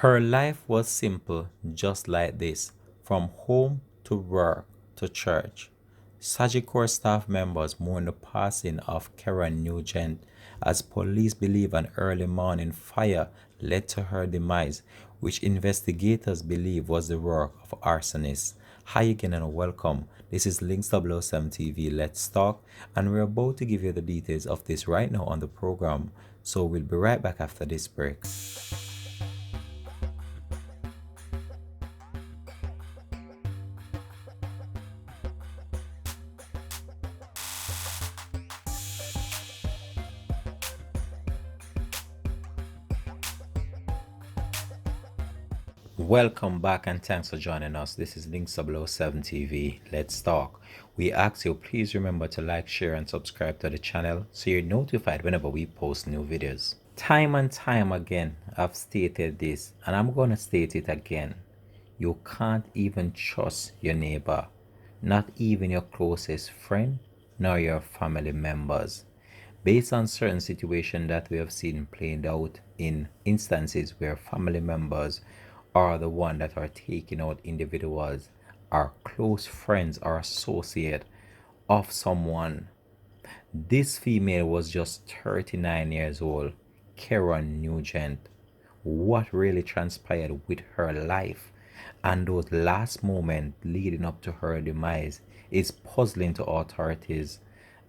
Her life was simple, just like this, from home to work to church. Sagicor staff members mourn the passing of Karen Nugent as police believe an early morning fire led to her demise, which investigators believe was the work of arsonists. Hi again and welcome. This is Links 007 TV Let's Talk, and we're about to give you the details of this right now on the program. So we'll be right back after this break. Welcome back and thanks for joining us. This is Links 007 TV. Let's talk. We ask you please remember to like, share, and subscribe to the channel so you're notified whenever we post new videos. Time and time again, I've stated this and I'm going to state it again. You can't even trust your neighbor, not even your closest friend, nor your family members. Based on certain situations that we have seen played out in instances where family members are the one that are taking out individuals, are close friends or associate of someone. This female was just 39 years old, Karen Nugent. What really transpired with her life and those last moments leading up to her demise is puzzling to authorities,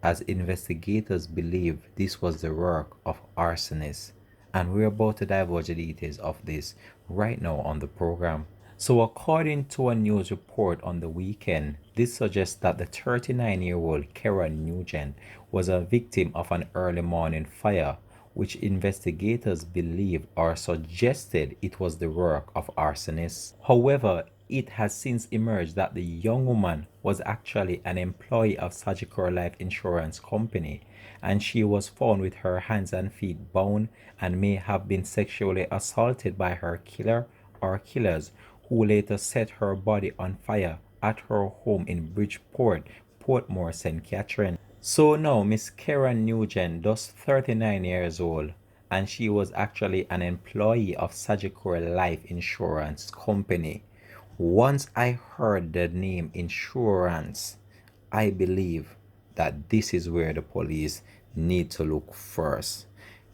as investigators believe this was the work of arsonists. And we're about to divulge the details of this right now on the program. So, according to a news report on the weekend, this suggests that the 39-year-old Karen Nugent was a victim of an early morning fire, which investigators believe or suggested it was the work of arsonists. However, it has since emerged that the young woman was actually an employee of Sagicor Life Insurance Company, and she was found with her hands and feet bound and may have been sexually assaulted by her killer or killers, who later set her body on fire at her home in Bridgeport, Portmore, St. Catherine. So now Miss Karen Nugent, just 39 years old, and she was actually an employee of Sagicor Life Insurance Company. Once I heard the name insurance, I believe that this is where the police need to look first.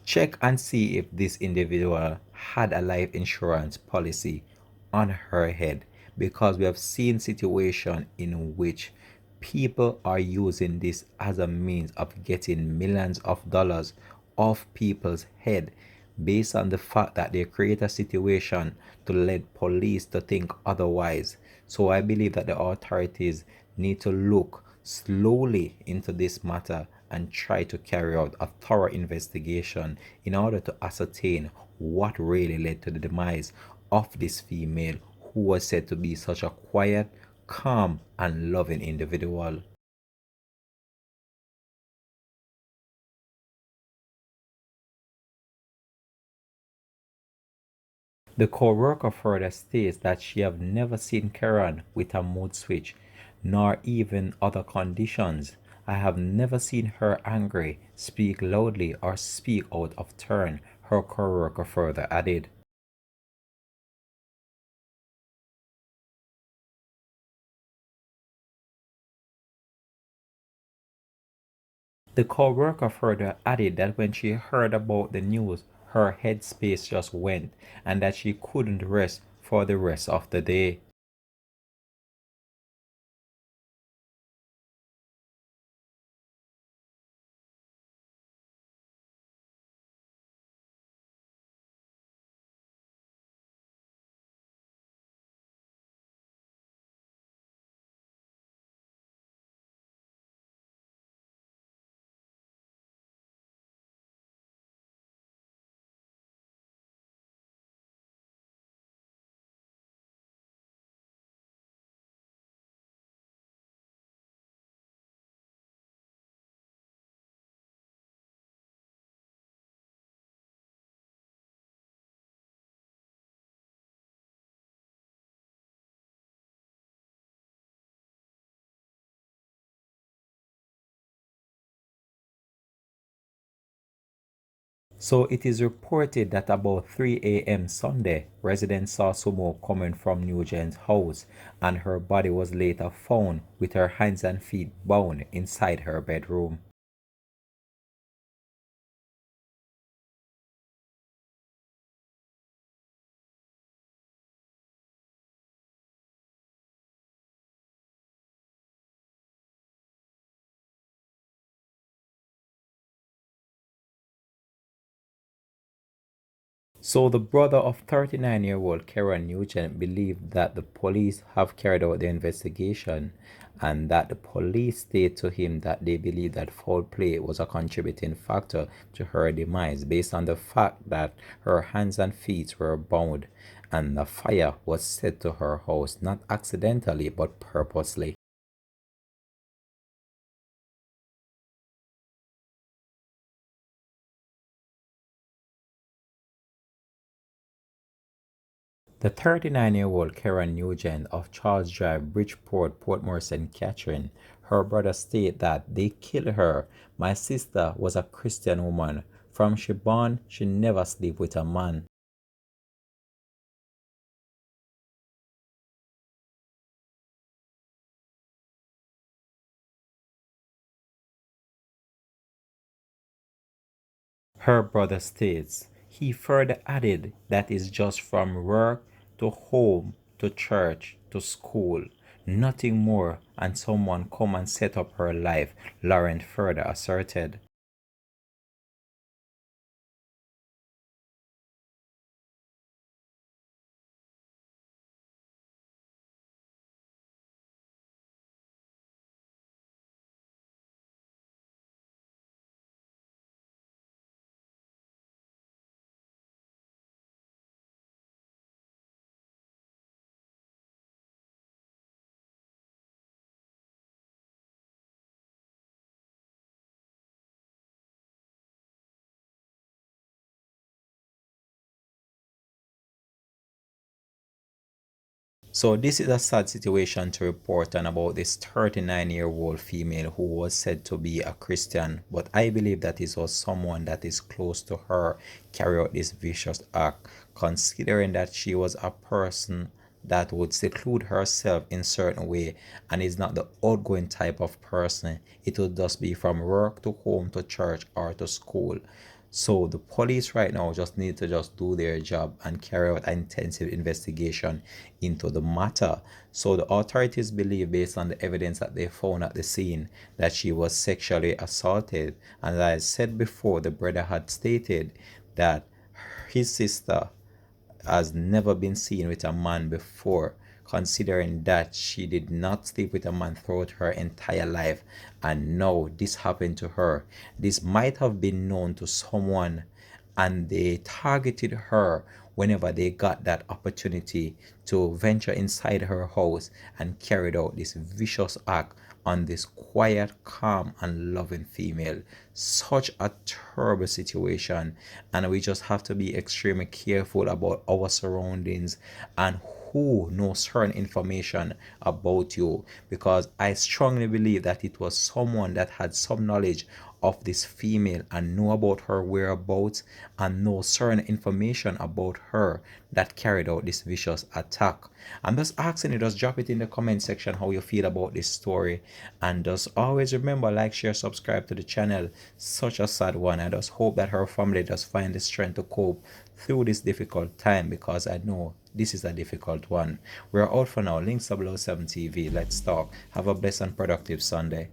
Check and see if this individual had a life insurance policy on her head, because we have seen situations in which people are using this as a means of getting millions of dollars off people's head based on the fact that they create a situation to lead police to think otherwise. So I believe that the authorities need to look slowly into this matter and try to carry out a thorough investigation in order to ascertain what really led to the demise of this female, who was said to be such a quiet, calm, and loving individual. The co-worker further states that she have never seen Karen with a mood switch, nor even other conditions. I have never seen her angry, speak loudly, or speak out of turn, her co-worker further added. The co-worker further added that when she heard about the news, her headspace just went, and that she couldn't rest for the rest of the day. So it is reported that about 3 a.m. Sunday, residents saw smoke coming from Nugent's house, and her body was later found with her hands and feet bound inside her bedroom. So the brother of 39-year-old Karen Nugent believed that the police have carried out the investigation and that the police stated to him that they believe that foul play was a contributing factor to her demise based on the fact that her hands and feet were bound and the fire was set to her house not accidentally but purposely. The 39-year-old Karen Nugent of Charles Drive, Bridgeport, Portmore, St. Catherine, her brother stated that they killed her. My sister was a Christian woman. From she born, she never sleep with a man. Her brother states. He further added that is just from work to home to church to school, nothing more, and someone come and set up her life, Laurent further asserted. So this is a sad situation to report on about this 39-year-old female who was said to be a Christian, but I believe that it was someone that is close to her carry out this vicious act, considering that she was a person that would seclude herself in certain way and is not the outgoing type of person. It would just be from work to home to church or to school. So the police right now just need to just do their job and carry out an intensive investigation into the matter. So the authorities believe, based on the evidence that they found at the scene, that she was sexually assaulted. And as I said before, the brother had stated that his sister has never been seen with a man before, considering that she did not sleep with a man throughout her entire life, and now this happened to her. This might have been known to someone, and they targeted her whenever they got that opportunity to venture inside her house and carried out this vicious act on this quiet, calm, and loving female. Such a terrible situation, and we just have to be extremely careful about our surroundings and who knows certain information about you, because I strongly believe that it was someone that had some knowledge of this female and know about her whereabouts and know certain information about her that carried out this vicious attack. I'm just asking you, just drop it in the comment section how you feel about this story, and just always remember, like, share, subscribe to the channel. Such a sad one. I just hope that her family just find the strength to cope through this difficult time, because I know this is a difficult one. We're out for now. Links 007 TV. Let's talk. Have a blessed and productive Sunday.